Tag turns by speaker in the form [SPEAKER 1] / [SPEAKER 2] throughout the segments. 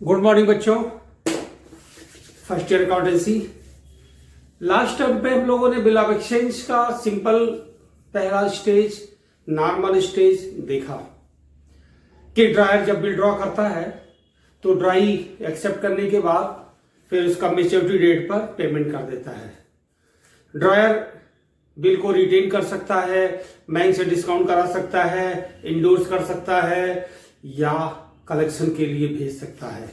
[SPEAKER 1] Good morning बच्चों। First year accountancy last term पे हम लोगों ने बिल ऑफ एक्सचेंज का सिंपल पहला स्टेज नॉर्मल स्टेज देखा कि ड्रायर जब बिल ड्रॉ करता है तो ड्राई एक्सेप्ट करने के बाद फिर उसका मैच्योरिटी डेट पर पेमेंट कर देता है। ड्रायर बिल को रिटेन कर सकता है, बैंक से डिस्काउंट करा सकता है, इंडोर्स कर सकता है या कलेक्शन के लिए भेज सकता है।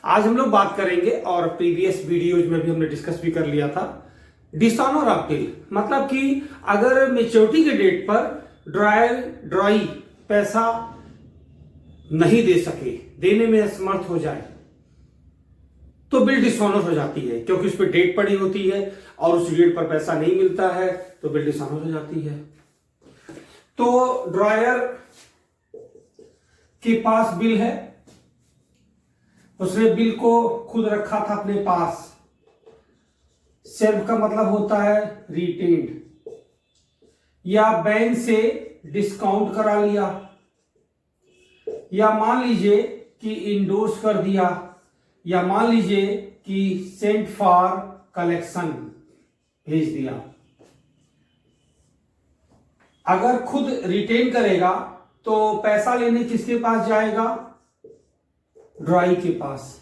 [SPEAKER 1] आज हम लोग बात करेंगे और प्रीवियस वीडियोज में भी हमने डिस्कस भी कर लिया था डिसऑनर ऑफ बिल, मतलब कि अगर मैच्योरिटी के डेट पर ड्राई पैसा नहीं दे सके, देने में असमर्थ हो जाए तो बिल डिसऑनर हो जाती है, क्योंकि उस पर डेट पड़ी होती है और उस डेट पर पैसा नहीं मिलता है तो बिल डिसऑनर हो जाती है। तो ड्रायर के पास बिल है, उसने बिल को खुद रखा था अपने पास। सेल्फ का मतलब होता है रिटेन्ड, या बैंक से डिस्काउंट करा लिया, या मान लीजिए कि इंडोर्स कर दिया, या मान लीजिए कि सेंट फॉर कलेक्शन भेज दिया। अगर खुद रिटेन करेगा तो पैसा लेने किसके पास जाएगा? ड्राई के पास।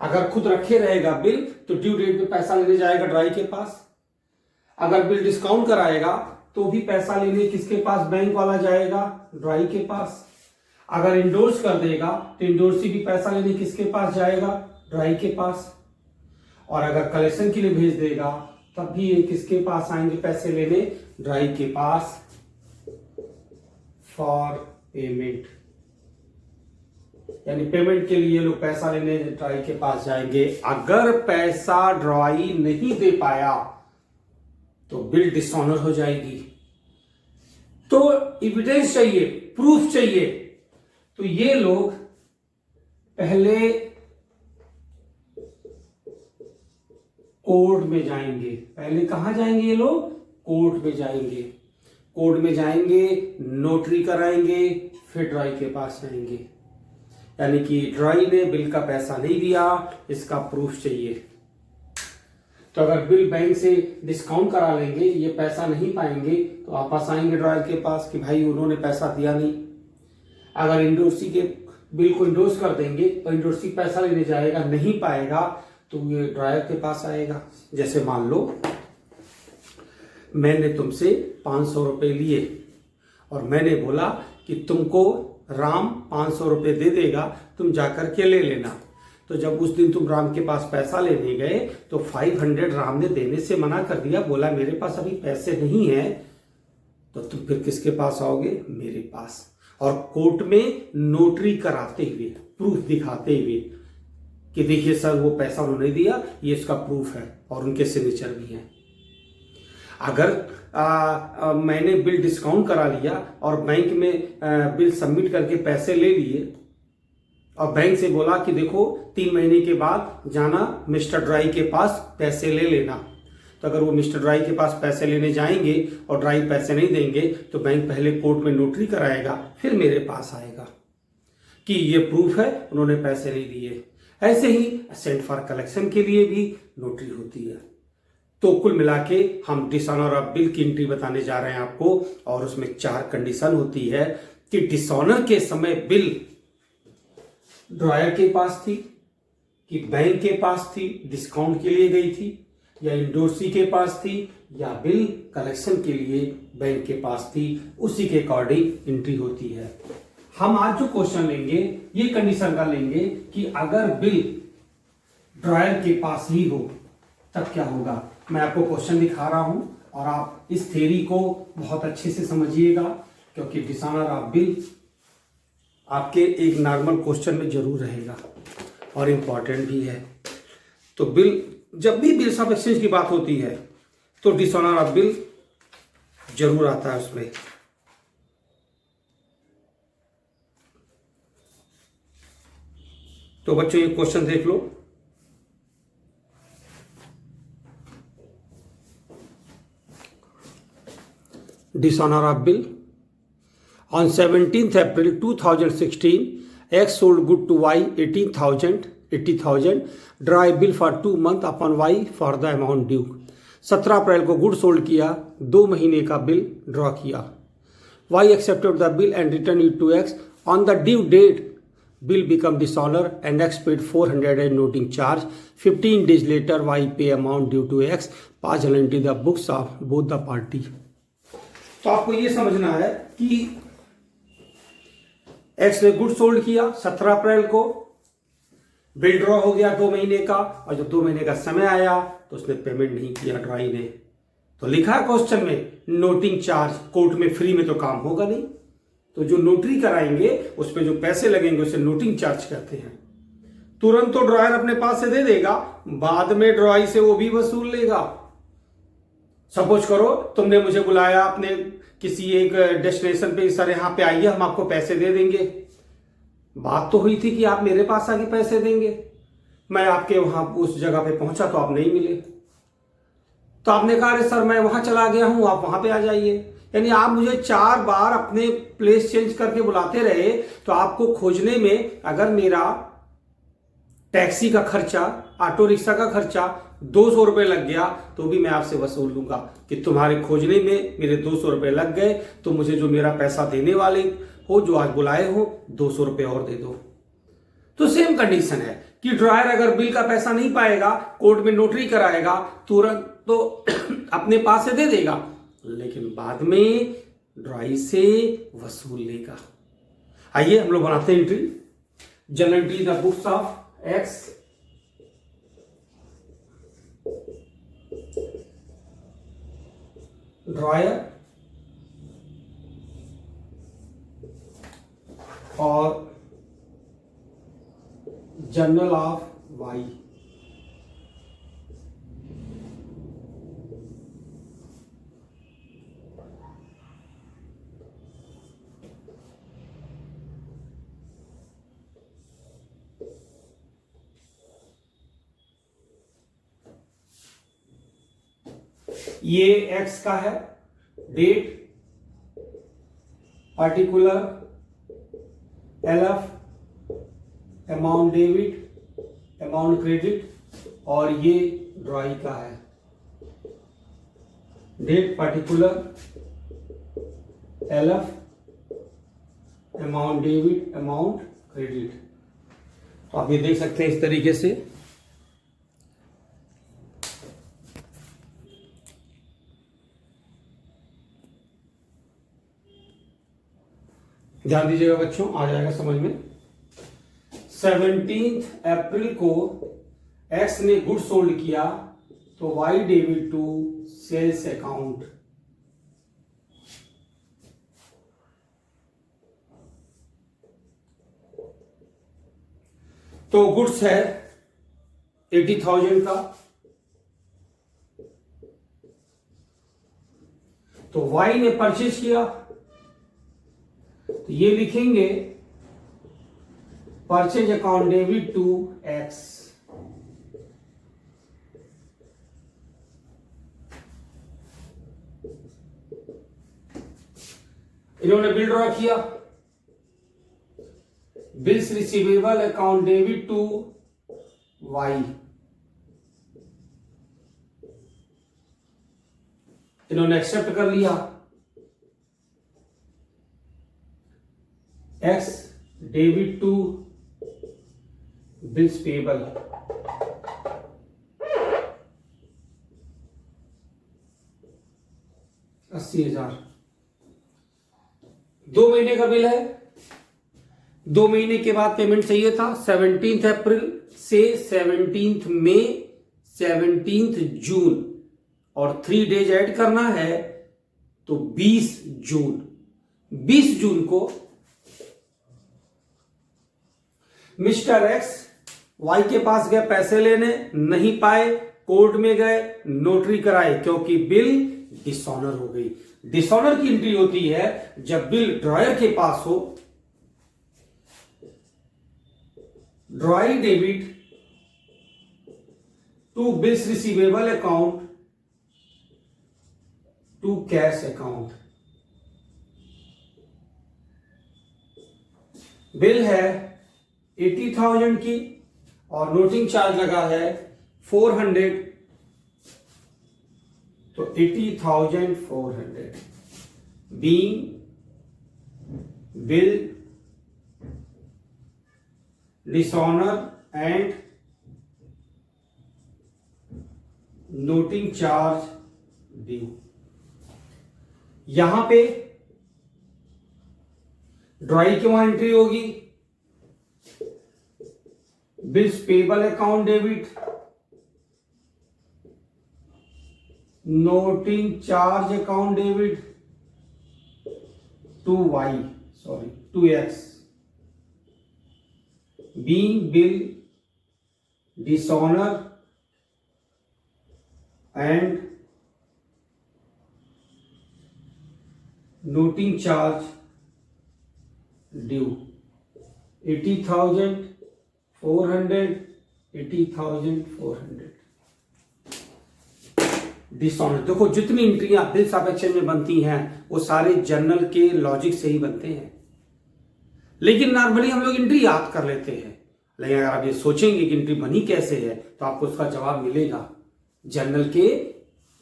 [SPEAKER 1] अगर खुद रखे रहेगा बिल तो ड्यू डेट पे पैसा लेने जाएगा ड्राई के पास। अगर बिल डिस्काउंट कराएगा तो भी पैसा लेने किसके पास? बैंक वाला जाएगा, ड्राई के पास। अगर इंडोर्स कर देगा तो इंडोर्सी भी पैसा लेने किसके पास जाएगा? ड्राई के पास। और अगर कलेक्शन के लिए भेज देगा तब भी ये किसके पास आएंगे पैसे लेने? ड्राई के पास फॉर पेमेंट, यानी पेमेंट के लिए लोग पैसा लेने ड्राई के पास जाएंगे। अगर पैसा ड्राई नहीं दे पाया तो बिल डिसऑनर हो जाएगी। तो एविडेंस चाहिए, प्रूफ चाहिए, तो ये लोग पहले कोर्ट में जाएंगे। पहले कहां जाएंगे ये लोग? कोर्ट में जाएंगे। कोर्ट में जाएंगे, नोटरी कराएंगे, फिर ड्राई के पास जाएंगे। यानी कि ड्राई ने बिल का पैसा नहीं दिया, इसका प्रूफ चाहिए। तो अगर बिल बैंक से डिस्काउंट करा लेंगे, ये पैसा नहीं पाएंगे तो वापस आएंगे ड्राई के पास कि भाई उन्होंने पैसा दिया नहीं। अगर इंडोर्सी के बिल को इंडोर्स कर देंगे तो इंडोर्सी पैसा लेने जाएगा, नहीं पाएगा तो ये ड्रायर के पास आएगा। जैसे मान लो मैंने तुमसे 500 रुपए लिए और मैंने बोला कि तुमको राम 500 रुपए दे देगा, तुम जाकर के ले लेना। तो जब उस दिन तुम राम के पास पैसा लेने गए तो 500 राम ने देने से मना कर दिया, बोला मेरे पास अभी पैसे नहीं है। तो तुम फिर किसके पास आओगे? मेरे पास। और कोर्ट में नोटरी कराते हुए, प्रूफ दिखाते हुए कि देखिए सर वो पैसा उन्होंने दिया, ये इसका प्रूफ है, और उनके सिग्नेचर भी हैं। अगर मैंने बिल डिस्काउंट करा लिया और बैंक में बिल सबमिट करके पैसे ले लिए और बैंक से बोला कि देखो 3 महीने के बाद जाना मिस्टर ड्राई के पास पैसे ले लेना, तो अगर वो मिस्टर ड्राई के पास पैसे लेने जाएंगे और ड्राई पैसे नहीं देंगे तो बैंक पहले कोर्ट में नोटरी कराएगा, फिर मेरे पास आएगा कि ये प्रूफ है उन्होंने पैसे नहीं दिए। ऐसे ही सेंट फॉर कलेक्शन के लिए भी नोटरी होती है। तो कुल मिला के हम डिसऑनर ऑफ बिल की एंट्री बताने जा रहे हैं आपको, और उसमें 4 कंडीशन होती है कि डिसऑनर के समय बिल ड्रायर के पास थी, कि बैंक के पास थी, डिस्काउंट के लिए गई थी, या इंडोर्सी के पास थी, या बिल कलेक्शन के लिए बैंक के पास थी। उसी के अकॉर्डिंग एंट्री होती है। हम आज जो क्वेश्चन लेंगे ये कंडीशन का लेंगे कि अगर बिल ड्रायर के पास ही हो तब क्या होगा। मैं आपको क्वेश्चन दिखा रहा हूं और आप इस थ्योरी को बहुत अच्छे से समझिएगा, क्योंकि डिसऑनर ऑफ बिल आपके एक नॉर्मल क्वेश्चन में जरूर रहेगा और इंपॉर्टेंट भी है। तो बिल, जब भी बिल्स ऑफ एक्सचेंज की बात होती है तो डिसऑनर ऑफ बिल जरूर आता है उसमें। तो बच्चों ये क्वेश्चन देख लो। Dishonor of bill. On 17th April 2016, X sold good to Y 80,000 draw a bill for 2 months upon Y for the amount due। 17 अप्रैल को गुड सोल्ड किया, 2 महीने का बिल ड्रॉ किया। Y accepted the bill and returned it to X on the due date। bill become dishonor and X paid 400 and noting charge। 15 days later Y pay amount due to X, pass into the books of both the party। तो आपको ये समझना है कि x ने good sold किया 17 अप्रैल को, bill draw हो गया 2 महीने का, और जब 2 महीने का समय आया तो उसने पेमेंट नहीं किया ड्रॉई ने। तो लिखा है क्वेश्चन में नोटिंग चार्ज, कोर्ट में फ्री में तो काम होगा नहीं, तो जो नोटरी कराएंगे उस पर जो पैसे लगेंगे उसे नोटिंग चार्ज कहते हैं। तुरंत तो ड्रॉयर अपने पास से दे देगा, बाद में ड्रॉई से वो भी वसूल लेगा। सपोज करो तुमने मुझे बुलाया अपने किसी एक डेस्टिनेशन पे, सर यहां पे आइए हम आपको पैसे दे देंगे। बात तो हुई थी कि आप मेरे पास आके पैसे देंगे, मैं आपके वहां उस जगह पे पहुंचा तो आप नहीं मिले, तो आपने कहा अरे सर मैं वहां चला गया हूं, आप वहां पे आ जाइए। यानी आप मुझे 4 बार अपने प्लेस चेंज करके बुलाते रहे, तो आपको खोजने में अगर मेरा टैक्सी का खर्चा, ऑटो रिक्शा का खर्चा 200 रुपए लग गया तो भी मैं आपसे वसूल लूंगा कि तुम्हारे खोजने में मेरे 200 रुपए लग गए, तो मुझे जो मेरा पैसा देने वाले हो, जो आज बुलाए हो, 200 रुपए और दे दो। तो सेम कंडीशन है कि ड्रॉयर अगर बिल का पैसा नहीं पाएगा, कोर्ट में नोटरी कराएगा, तुरंत तो अपने पास से दे देगा, लेकिन बाद में ड्रॉई से वसूल लेगा। आइए हम लोग बनाते हैं entry. General entry the books of X, drawer और जर्नल ऑफ वाई। ये एक्स का है, date, particular, LF, amount debit, amount credit, और ये ड्रॉई का है, date, particular, LF, amount debit, amount credit. तो आप ये देख सकते हैं इस तरीके से। ध्यान दीजिएगा बच्चों, आ जाएगा समझ में। 17 अप्रैल को एक्स ने गुड सोल्ड किया, तो Y debit to sales account. तो गुड्स है 80,000 का, तो वाई ने परचेज किया, तो ये लिखेंगे purchase account debit to X. इन्होंने बिल ड्रॉ किया, bills receivable account debit to Y. इन्होंने एक्सेप्ट कर लिया, X debit to bills payable. 80,000। 2 महीने का बिल है, 2 महीने के बाद पेमेंट चाहिए था। 17 अप्रैल से 17 मई, 17 जून, और 3 डेज ऐड करना है तो 20 जून। 20 जून को मिस्टर एक्स वाई के पास गए पैसे लेने, नहीं पाए, कोर्ट में गए, नोटरी कराए, क्योंकि बिल डिसऑनर हो गई। डिसऑनर की एंट्री होती है जब बिल ड्रॉयर के पास हो, drawee debit to bills receivable account to cash account. Bill है 80,000 की और नोटिंग चार्ज लगा है 400, तो 80,400 being bill dishonour and noting charge due. यहां पे ड्राई की वहां एंट्री होगी, bills payable account debit, noting charge account debit, 2x being bill dishonor and noting charge due 80,400 80,400 dishonour. देखो जितनी एंट्रियां बिल्स ऑफ एक्सचेंज में बनती हैं वो सारे जर्नल के लॉजिक से ही बनते हैं, लेकिन नॉर्मली हम लोग एंट्री याद कर लेते हैं। लेकिन अगर आप ये सोचेंगे कि एंट्री बनी कैसे है तो आपको उसका जवाब मिलेगा। जर्नल के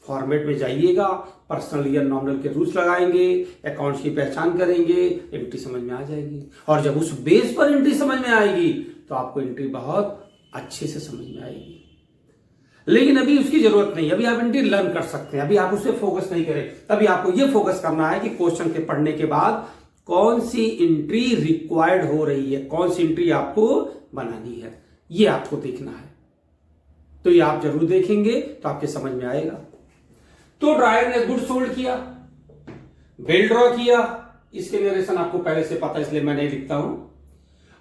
[SPEAKER 1] फॉर्मेट में जाइएगा, पर्सनल या नॉमिनल के रूल्स लगाएंगे, अकाउंट्स की पहचान करेंगे, एंट्री समझ में आ जाएगी। और जब उस बेस पर एंट्री समझ में आएगी तो आपको एंट्री बहुत अच्छे से समझ में आएगी। लेकिन अभी उसकी जरूरत नहीं, अभी आप एंट्री लर्न कर सकते हैं, अभी आप उस पर फोकस नहीं करें। अभी आपको यह फोकस करना है कि क्वेश्चन के पढ़ने के बाद कौन सी एंट्री रिक्वायर्ड हो रही है, कौन सी एंट्री आपको बनानी है, ये आपको देखना है। तो ये आप जरूर देखेंगे तो आपके समझ में आएगा। तो ड्रायर ने गुड सोल्ड किया, बिल ड्रॉ किया, इसके नरेशन आपको पहले से पता इसलिए मैं नहीं लिखता हूं।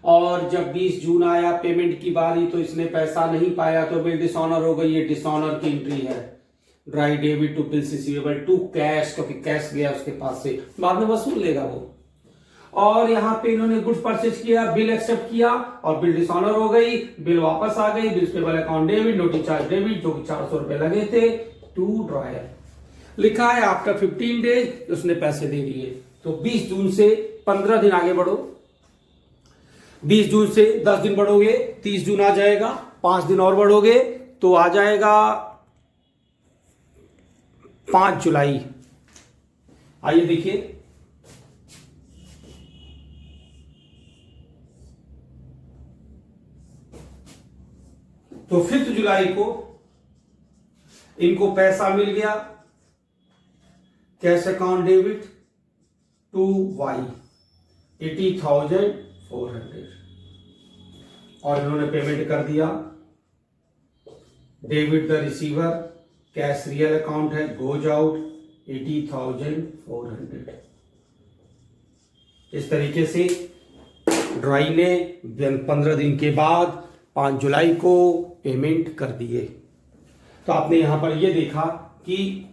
[SPEAKER 1] और जब 20 जून आया पेमेंट की बारी तो इसने पैसा नहीं पाया तो बिल डिसऑनर हो गई। ये डिसऑनर की एंट्री है। Drawee debit to bills receivable to cash, क्योंकि कैश गया उसके पास से, बाद में वसूल लेगा वो। और यहां पे इन्होंने गुड्स परचेज किया, बिल एक्सेप्ट किया और बिल डिसऑनर हो गई, बिल वापस आ गई, bills payable account debit, noting charge debit, जो कि 400 रुपए लगे थे, टू ड्रायर लिखा है। आफ्टर 15 डेज उसने पैसे दे दिए। तो 20 जून से 15 दिन आगे बढ़ो, 20 जून से 10 दिन बढ़ोगे, 30 जून आ जाएगा, 5 दिन और बढ़ोगे तो आ जाएगा 5 जुलाई। आइए देखिए, तो 5 जुलाई को इनको पैसा मिल गया, cash account debit to Y 80,400 और इन्होंने पेमेंट कर दिया। Debit the receiver, cash real account है, गोज आउट 80,400। इस तरीके से ड्राई ने 15 दिन के बाद 5 जुलाई को पेमेंट कर दिए। तो आपने यहां पर यह देखा कि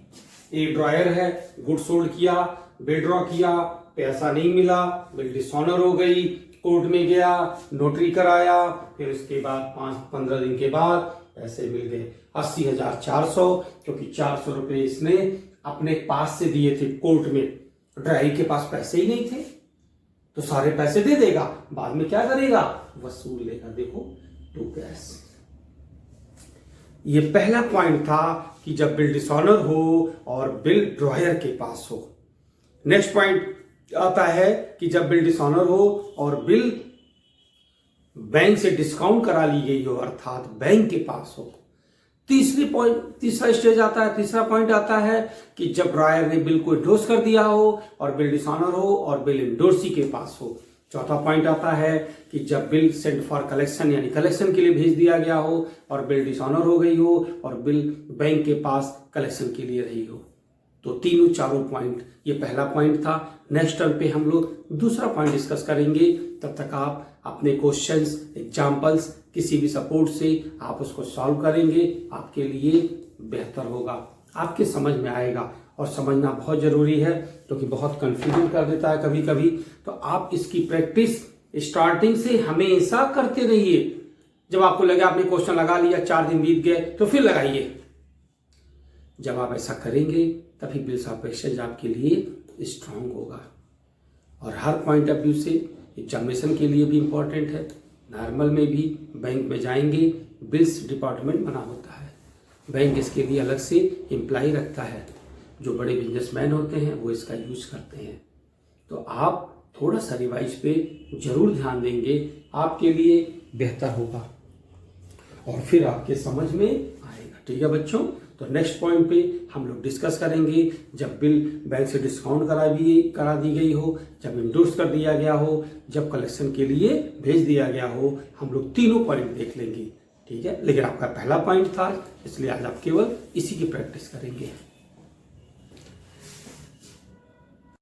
[SPEAKER 1] एक ड्रायर है, गुड सोल्ड किया, बिल ड्रॉ किया, पैसा नहीं मिला, बिल डिसऑनर हो गई, कोर्ट में गया, नोटरी कराया, फिर उसके बाद 15 दिन के बाद पैसे मिल गए 80,400, क्योंकि 400 रुपए इसने अपने पास से दिए थे कोर्ट में। ड्राई के पास पैसे ही नहीं थे तो सारे पैसे दे देगा, बाद में क्या करेगा, वसूल लेगा। देखो टू कैश। ये पहला पॉइंट था कि जब बिल डिसऑनर हो और बिल ड्रॉयर के पास हो। नेक्स्ट पॉइंट आता है कि जब बिल डिसऑनर हो और बिल बैंक से डिस्काउंट करा ली गई हो, अर्थात बैंक के पास हो। तीसरा स्टेज आता है, तीसरा पॉइंट आता है कि जब ड्रॉयर ने बिल को एंडोर्स कर दिया हो और बिल डिसऑनर हो और बिल एंडोर्सी के पास हो। चौथा पॉइंट आता है कि जब बिल सेंड फॉर कलेक्शन यानी कलेक्शन के लिए भेज दिया गया हो और बिल डिसऑनर हो गई हो और बिल बैंक के पास कलेक्शन के लिए रही हो। तो तीनों चारों पॉइंट, ये पहला पॉइंट था। नेक्स्ट टर्म पे हम लोग दूसरा पॉइंट डिस्कस करेंगे। तब तक आप अपने क्वेश्चंस, एग्जांपल्स किसी भी सपोर्ट से आप उसको सॉल्व करेंगे, आपके लिए बेहतर होगा, आपके समझ में आएगा। और समझना बहुत जरूरी है क्योंकि बहुत कंफ्यूजन कर देता है कभी कभी। तो आप इसकी प्रैक्टिस स्टार्टिंग से हमेशा करते रहिए। जब आपको लगे आपने क्वेश्चन लगा लिया, 4 दिन बीत गए, तो फिर लगाइए। जब आप ऐसा करेंगे तभी बिल्स ऑफ एक्सचेंज आपके लिए स्ट्रांग होगा। और हर पॉइंट ऑफ व्यू से एग्जामिनेशन के लिए भी इंपॉर्टेंट है, नॉर्मल में भी बैंक में जाएंगे, बिल्स डिपार्टमेंट बना होता है। बैंक इसके लिए अलग से एम्प्लाई रखता है। जो बड़े बिजनेसमैन होते हैं वो इसका यूज करते हैं। तो आप थोड़ा सा रिवाइज पे जरूर ध्यान देंगे, आपके लिए बेहतर होगा और फिर आपके समझ में आएगा। ठीक है बच्चों, तो नेक्स्ट पॉइंट पे हम लोग डिस्कस करेंगे जब बिल बैंक से डिस्काउंट करा दी गई हो, जब इंडोर्स कर दिया गया हो, जब कलेक्शन के लिए भेज दिया गया हो, हम लोग तीनों पॉइंट देख लेंगे। ठीक है, लेकिन आपका पहला पॉइंट था इसलिए आज आप केवल इसी की प्रैक्टिस करेंगे।